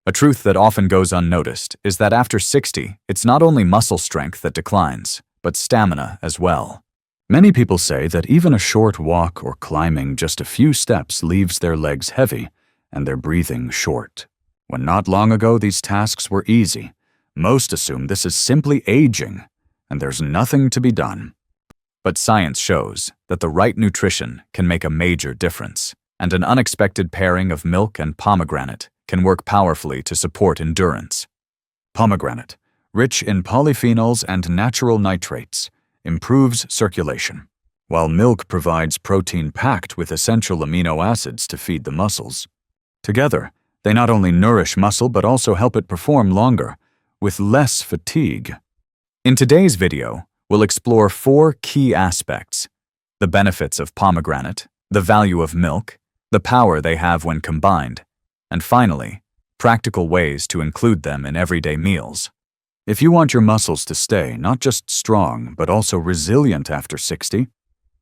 A truth that often goes unnoticed is that after 60, it's not only muscle strength that declines, but stamina as well. Many people say that even a short walk or climbing just a few steps leaves their legs heavy and their breathing short. When not long ago these tasks were easy, most assume this is simply aging and there's nothing to be done. But science shows that the right nutrition can make a major difference, and an unexpected pairing of milk and pomegranate can work powerfully to support endurance. Pomegranate, rich in polyphenols and natural nitrates, improves circulation, while milk provides protein packed with essential amino acids to feed the muscles. Together, they not only nourish muscle but also help it perform longer, with less fatigue. In today's video, we'll explore 4 key aspects: the benefits of pomegranate, the value of milk, the power they have when combined, and finally, practical ways to include them in everyday meals. If you want your muscles to stay not just strong but also resilient after 60,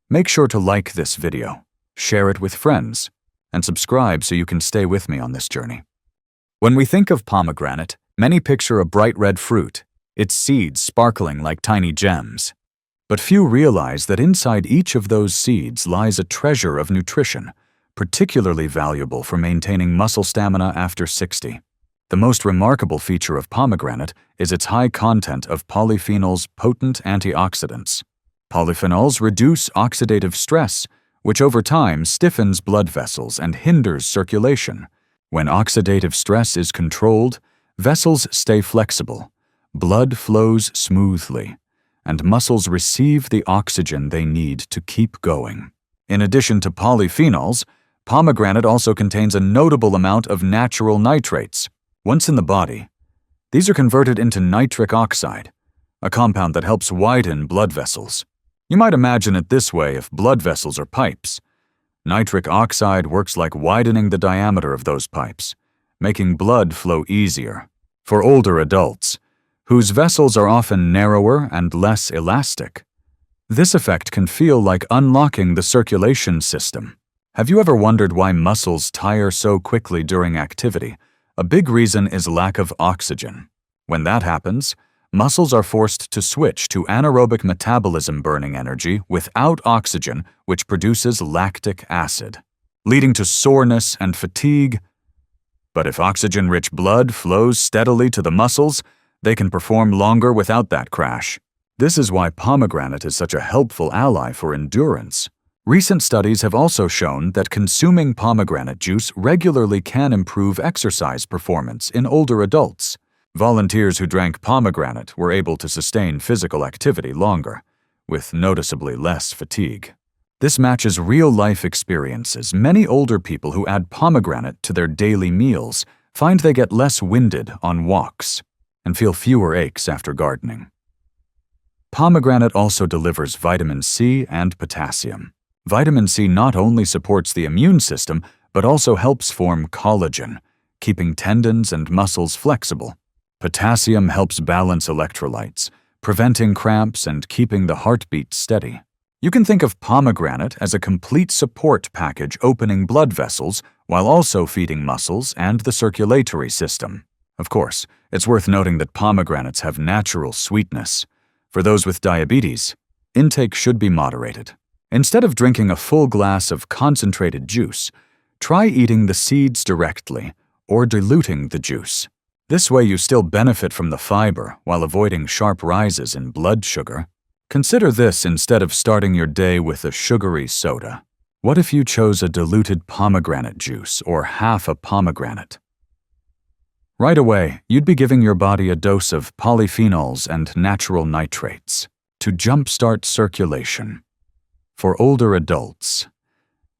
make sure to like this video, share it with friends, and subscribe so you can stay with me on this journey. When we think of pomegranate, many picture a bright red fruit, its seeds sparkling like tiny gems. But few realize that inside each of those seeds lies a treasure of nutrition, particularly valuable for maintaining muscle stamina after 60. The most remarkable feature of pomegranate is its high content of polyphenols, potent antioxidants. Polyphenols reduce oxidative stress, which over time stiffens blood vessels and hinders circulation. When oxidative stress is controlled, vessels stay flexible, blood flows smoothly, and muscles receive the oxygen they need to keep going. In addition to polyphenols, pomegranate also contains a notable amount of natural nitrates. Once in the body, these are converted into nitric oxide, a compound that helps widen blood vessels. You might imagine it this way: if blood vessels are pipes, nitric oxide works like widening the diameter of those pipes, making blood flow easier. For older adults, whose vessels are often narrower and less elastic, this effect can feel like unlocking the circulation system. Have you ever wondered why muscles tire so quickly during activity? A big reason is lack of oxygen. When that happens, muscles are forced to switch to anaerobic metabolism, burning energy without oxygen, which produces lactic acid, leading to soreness and fatigue. But if oxygen-rich blood flows steadily to the muscles, they can perform longer without that crash. This is why pomegranate is such a helpful ally for endurance. Recent studies have also shown that consuming pomegranate juice regularly can improve exercise performance in older adults. Volunteers who drank pomegranate were able to sustain physical activity longer, with noticeably less fatigue. This matches real-life experiences. Many older people who add pomegranate to their daily meals find they get less winded on walks and feel fewer aches after gardening. Pomegranate also delivers vitamin C and potassium. Vitamin C not only supports the immune system, but also helps form collagen, keeping tendons and muscles flexible. Potassium helps balance electrolytes, preventing cramps and keeping the heartbeat steady. You can think of pomegranate as a complete support package, opening blood vessels while also feeding muscles and the circulatory system. Of course, it's worth noting that pomegranates have natural sweetness. For those with diabetes, intake should be moderated. Instead of drinking a full glass of concentrated juice, try eating the seeds directly or diluting the juice. This way you still benefit from the fiber while avoiding sharp rises in blood sugar. Consider this instead of starting your day with a sugary soda. What if you chose a diluted pomegranate juice or half a pomegranate? Right away, you'd be giving your body a dose of polyphenols and natural nitrates to jumpstart circulation. For older adults,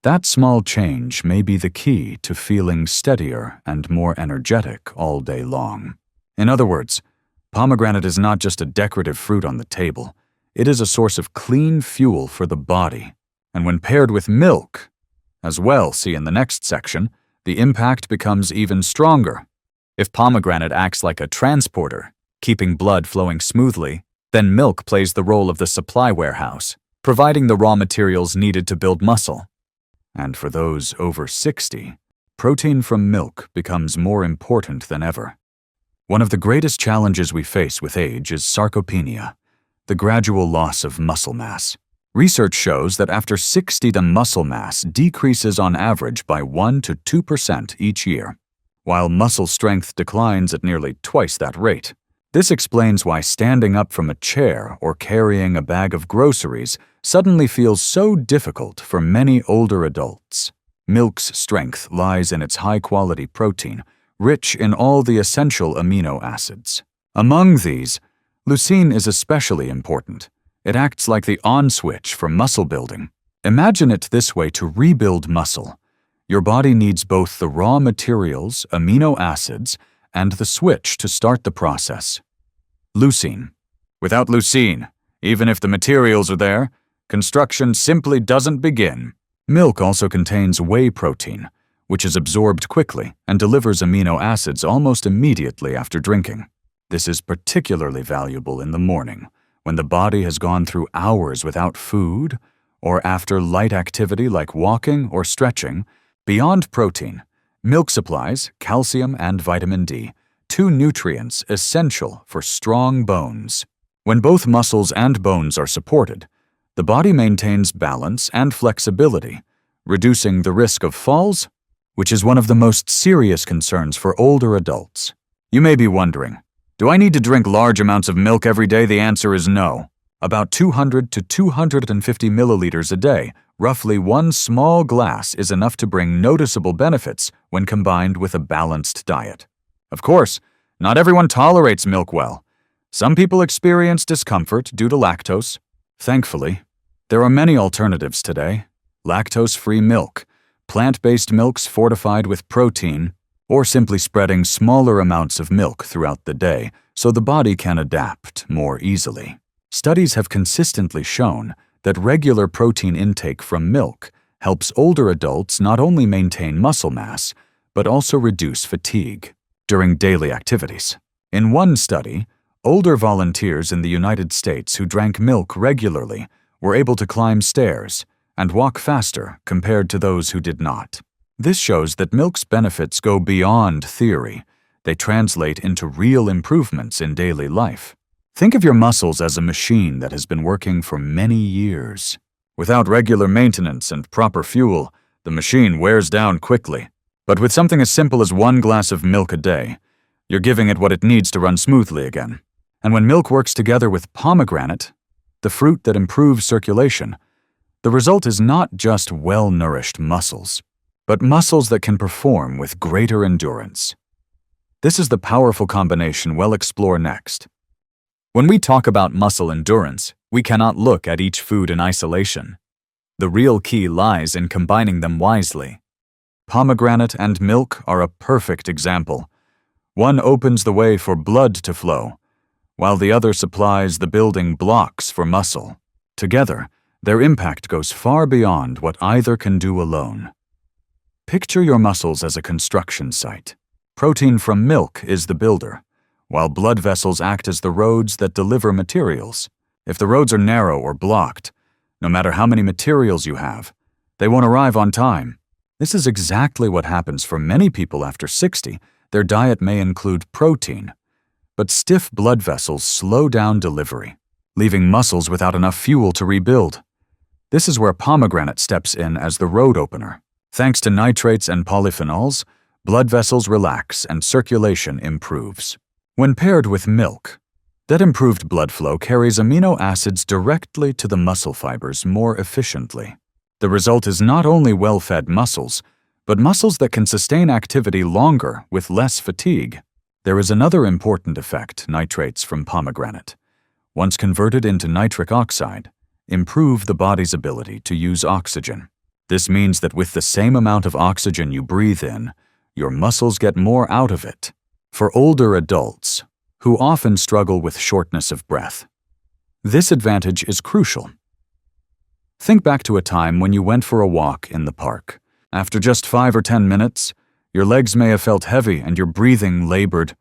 that small change may be the key to feeling steadier and more energetic all day long. In other words, pomegranate is not just a decorative fruit on the table. It is a source of clean fuel for the body. And when paired with milk, as well, see in the next section, the impact becomes even stronger. If pomegranate acts like a transporter, keeping blood flowing smoothly, then milk plays the role of the supply warehouse, providing the raw materials needed to build muscle. And for those over 60, protein from milk becomes more important than ever. One of the greatest challenges we face with age is sarcopenia, the gradual loss of muscle mass. Research shows that after 60, the muscle mass decreases on average by 1 to 2% each year, while muscle strength declines at nearly twice that rate. This explains why standing up from a chair or carrying a bag of groceries suddenly feels so difficult for many older adults. Milk's strength lies in its high-quality protein, rich in all the essential amino acids. Among these, leucine is especially important. It acts like the on switch for muscle building. Imagine it this way: to rebuild muscle, your body needs both the raw materials, amino acids, and the switch to start the process. Leucine. Without leucine, even if the materials are there, construction simply doesn't begin. Milk also contains whey protein, which is absorbed quickly and delivers amino acids almost immediately after drinking. This is particularly valuable in the morning, when the body has gone through hours without food, or after light activity like walking or stretching. Beyond protein, milk supplies calcium and vitamin D, two nutrients essential for strong bones. When both muscles and bones are supported, the body maintains balance and flexibility, reducing the risk of falls, which is one of the most serious concerns for older adults. You may be wondering, do I need to drink large amounts of milk every day? The answer is no. About 200 to 250 milliliters a day, roughly one small glass, is enough to bring noticeable benefits when combined with a balanced diet. Of course, not everyone tolerates milk well. Some people experience discomfort due to lactose. Thankfully, there are many alternatives today: lactose-free milk, plant-based milks fortified with protein, or simply spreading smaller amounts of milk throughout the day so the body can adapt more easily. Studies have consistently shown that regular protein intake from milk helps older adults not only maintain muscle mass, but also reduce fatigue during daily activities. In one study, older volunteers in the United States who drank milk regularly were able to climb stairs and walk faster compared to those who did not. This shows that milk's benefits go beyond theory. They translate into real improvements in daily life. Think of your muscles as a machine that has been working for many years. Without regular maintenance and proper fuel, the machine wears down quickly. But with something as simple as one glass of milk a day, you're giving it what it needs to run smoothly again. And when milk works together with pomegranate, the fruit that improves circulation, the result is not just well-nourished muscles, but muscles that can perform with greater endurance. This is the powerful combination we'll explore next. When we talk about muscle endurance, we cannot look at each food in isolation. The real key lies in combining them wisely. Pomegranate and milk are a perfect example. One opens the way for blood to flow, while the other supplies the building blocks for muscle. Together, their impact goes far beyond what either can do alone. Picture your muscles as a construction site. Protein from milk is the builder, while blood vessels act as the roads that deliver materials. If the roads are narrow or blocked, no matter how many materials you have, they won't arrive on time. This is exactly what happens for many people after 60. Their diet may include protein, but stiff blood vessels slow down delivery, leaving muscles without enough fuel to rebuild. This is where pomegranate steps in as the road opener. Thanks to nitrates and polyphenols, blood vessels relax and circulation improves. When paired with milk, that improved blood flow carries amino acids directly to the muscle fibers more efficiently. The result is not only well-fed muscles, but muscles that can sustain activity longer with less fatigue. There is another important effect: nitrates from pomegranate, once converted into nitric oxide, improve the body's ability to use oxygen. This means that with the same amount of oxygen you breathe in, your muscles get more out of it. For older adults, who often struggle with shortness of breath, this advantage is crucial. Think back to a time when you went for a walk in the park. After just 5 or 10 minutes, your legs may have felt heavy and your breathing labored,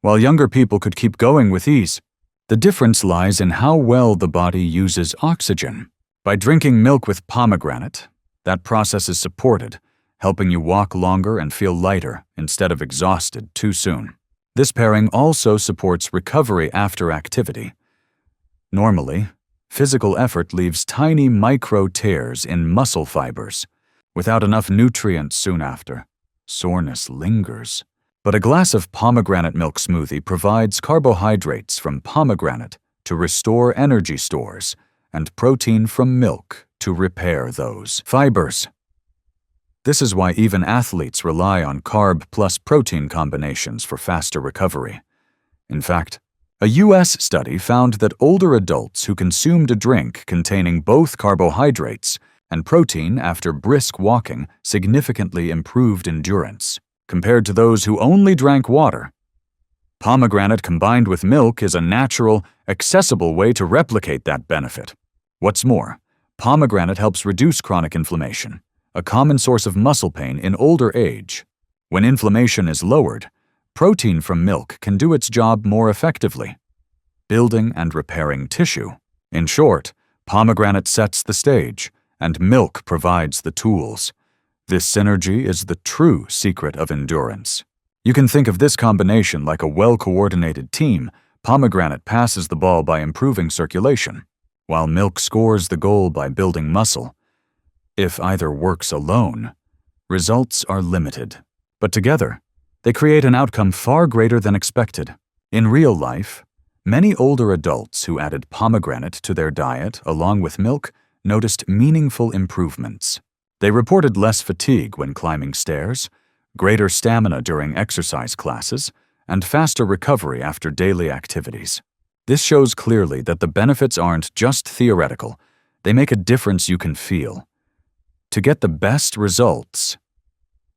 while younger people could keep going with ease. The difference lies in how well the body uses oxygen. By drinking milk with pomegranate, that process is supported, helping you walk longer and feel lighter instead of exhausted too soon. This pairing also supports recovery after activity. Normally, physical effort leaves tiny micro tears in muscle fibers. Without enough nutrients soon after, soreness lingers. But a glass of pomegranate milk smoothie provides carbohydrates from pomegranate to restore energy stores and protein from milk to repair those fibers. This is why even athletes rely on carb plus protein combinations for faster recovery. In fact, a U.S. study found that older adults who consumed a drink containing both carbohydrates and protein after brisk walking significantly improved endurance, compared to those who only drank water. Pomegranate combined with milk is a natural, accessible way to replicate that benefit. What's more, pomegranate helps reduce chronic inflammation, a common source of muscle pain in older age. When inflammation is lowered, protein from milk can do its job more effectively, building and repairing tissue. In short, pomegranate sets the stage, and milk provides the tools. This synergy is the true secret of endurance. You can think of this combination like a well-coordinated team. Pomegranate passes the ball by improving circulation, while milk scores the goal by building muscle. If either works alone, results are limited. But together, they create an outcome far greater than expected. In real life, many older adults who added pomegranate to their diet along with milk noticed meaningful improvements. They reported less fatigue when climbing stairs, greater stamina during exercise classes, and faster recovery after daily activities. This shows clearly that the benefits aren't just theoretical, they make a difference you can feel. To get the best results,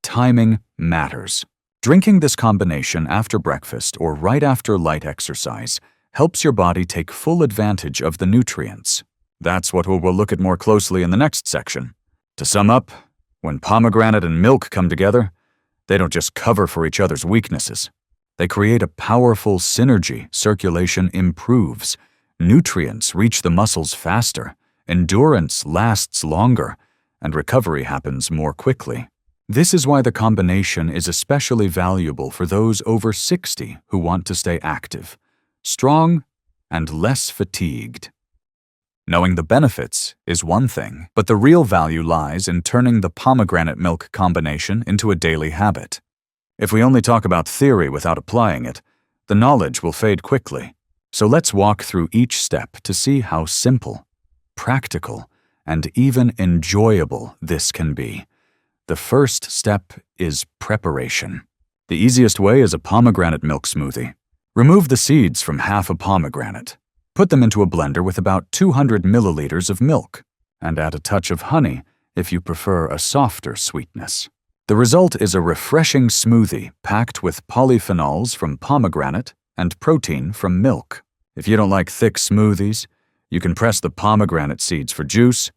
timing matters. Drinking this combination after breakfast or right after light exercise helps your body take full advantage of the nutrients. That's what we'll look at more closely in the next section. To sum up, when pomegranate and milk come together, they don't just cover for each other's weaknesses. They create a powerful synergy. Circulation improves, nutrients reach the muscles faster, endurance lasts longer, and recovery happens more quickly. This is why the combination is especially valuable for those over 60 who want to stay active, strong, and less fatigued. Knowing the benefits is one thing, but the real value lies in turning the pomegranate milk combination into a daily habit. If we only talk about theory without applying it, the knowledge will fade quickly. So let's walk through each step to see how simple, practical, and even enjoyable this can be. The first step is preparation. The easiest way is a pomegranate milk smoothie. Remove the seeds from half a pomegranate. Put them into a blender with about 200 milliliters of milk, and add a touch of honey if you prefer a softer sweetness. The result is a refreshing smoothie packed with polyphenols from pomegranate and protein from milk. If you don't like thick smoothies, you can press the pomegranate seeds for juice,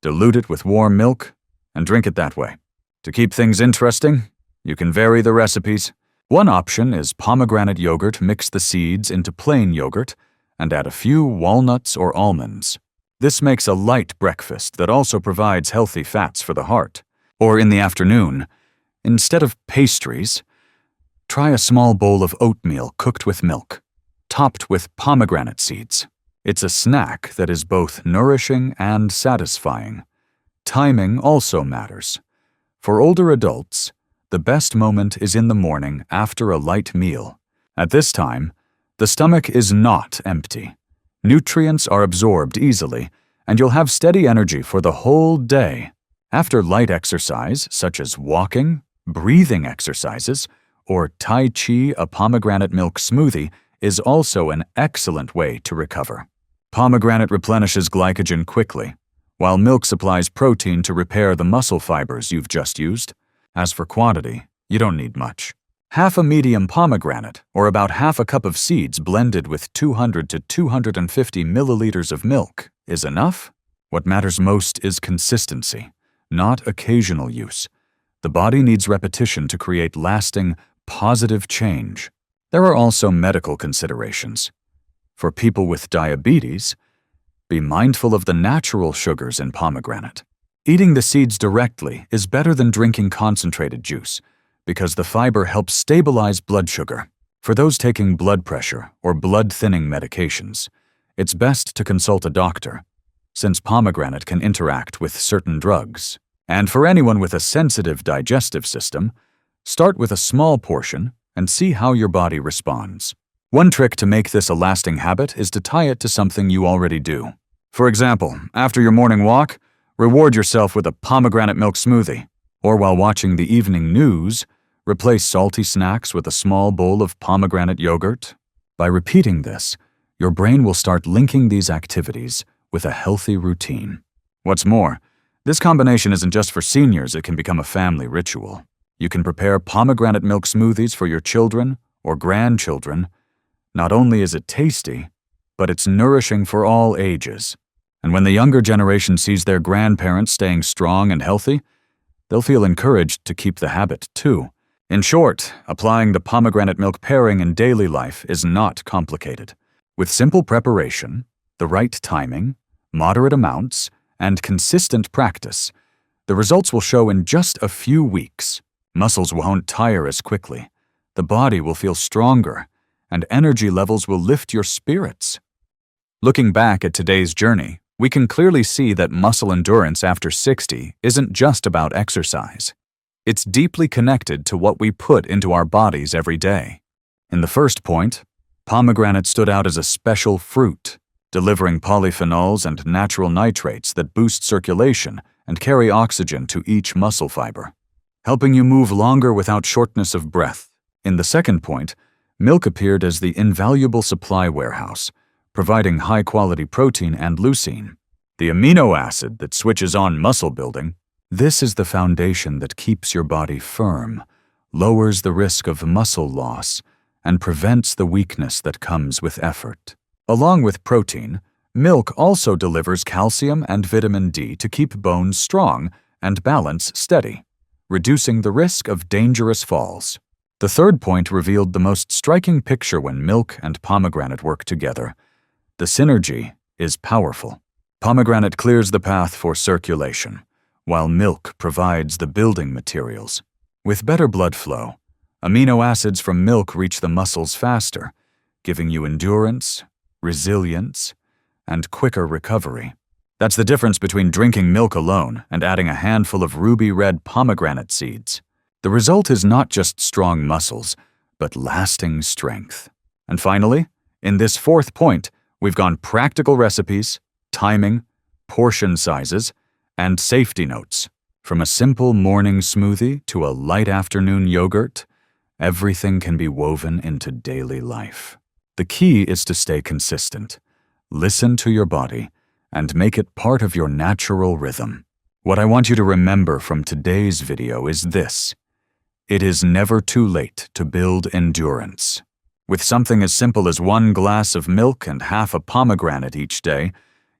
dilute it with warm milk, and drink it that way. To keep things interesting, you can vary the recipes. One option is pomegranate yogurt. Mix the seeds into plain yogurt and add a few walnuts or almonds. This makes a light breakfast that also provides healthy fats for the heart. Or in the afternoon, instead of pastries, try a small bowl of oatmeal cooked with milk, topped with pomegranate seeds. It's a snack that is both nourishing and satisfying. Timing also matters. For older adults, the best moment is in the morning after a light meal. At this time, the stomach is not empty. Nutrients are absorbed easily, and you'll have steady energy for the whole day. After light exercise, such as walking, breathing exercises, or Tai Chi, a pomegranate milk smoothie is also an excellent way to recover. Pomegranate replenishes glycogen quickly, while milk supplies protein to repair the muscle fibers you've just used. As for quantity, you don't need much. Half a medium pomegranate, or about half a cup of seeds blended with 200 to 250 milliliters of milk, is enough. What matters most is consistency, not occasional use. The body needs repetition to create lasting, positive change. There are also medical considerations. For people with diabetes, be mindful of the natural sugars in pomegranate. Eating the seeds directly is better than drinking concentrated juice because the fiber helps stabilize blood sugar. For those taking blood pressure or blood-thinning medications, it's best to consult a doctor, since pomegranate can interact with certain drugs. And for anyone with a sensitive digestive system, start with a small portion and see how your body responds. One trick to make this a lasting habit is to tie it to something you already do. For example, after your morning walk, reward yourself with a pomegranate milk smoothie. Or while watching the evening news, replace salty snacks with a small bowl of pomegranate yogurt. By repeating this, your brain will start linking these activities with a healthy routine. What's more, this combination isn't just for seniors, it can become a family ritual. You can prepare pomegranate milk smoothies for your children or grandchildren. Not only is it tasty, but it's nourishing for all ages. And when the younger generation sees their grandparents staying strong and healthy, they'll feel encouraged to keep the habit too. In short, applying the pomegranate milk pairing in daily life is not complicated. With simple preparation, the right timing, moderate amounts, and consistent practice, the results will show in just a few weeks. Muscles won't tire as quickly, the body will feel stronger, and energy levels will lift your spirits. Looking back at today's journey, we can clearly see that muscle endurance after 60 isn't just about exercise. It's deeply connected to what we put into our bodies every day. In the first point, pomegranate stood out as a special fruit, delivering polyphenols and natural nitrates that boost circulation and carry oxygen to each muscle fiber, helping you move longer without shortness of breath. In the second point, milk appeared as the invaluable supply warehouse, providing high-quality protein and leucine, the amino acid that switches on muscle building. This is the foundation that keeps your body firm, lowers the risk of muscle loss, and prevents the weakness that comes with effort. Along with protein, milk also delivers calcium and vitamin D to keep bones strong and balance steady, reducing the risk of dangerous falls. The third point revealed the most striking picture when milk and pomegranate work together. The synergy is powerful. Pomegranate clears the path for circulation, while milk provides the building materials. With better blood flow, amino acids from milk reach the muscles faster, giving you endurance, resilience, and quicker recovery. That's the difference between drinking milk alone and adding a handful of ruby red pomegranate seeds. The result is not just strong muscles, but lasting strength. And finally, in this fourth point, we've gone practical recipes, timing, portion sizes, and safety notes. From a simple morning smoothie to a light afternoon yogurt, everything can be woven into daily life. The key is to stay consistent, listen to your body, and make it part of your natural rhythm. What I want you to remember from today's video is this: it is never too late to build endurance. With something as simple as 1 glass of milk and half a pomegranate each day,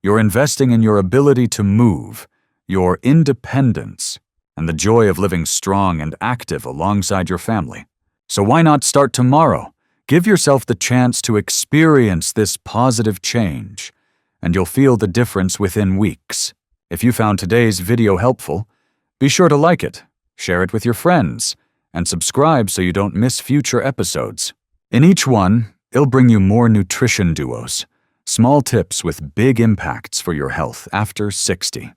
you're investing in your ability to move, your independence, and the joy of living strong and active alongside your family. So why not start tomorrow? Give yourself the chance to experience this positive change, and you'll feel the difference within weeks. If you found today's video helpful, be sure to like it, share it with your friends, and subscribe so you don't miss future episodes. In each one, it'll bring you more nutrition duos, small tips with big impacts for your health after 60.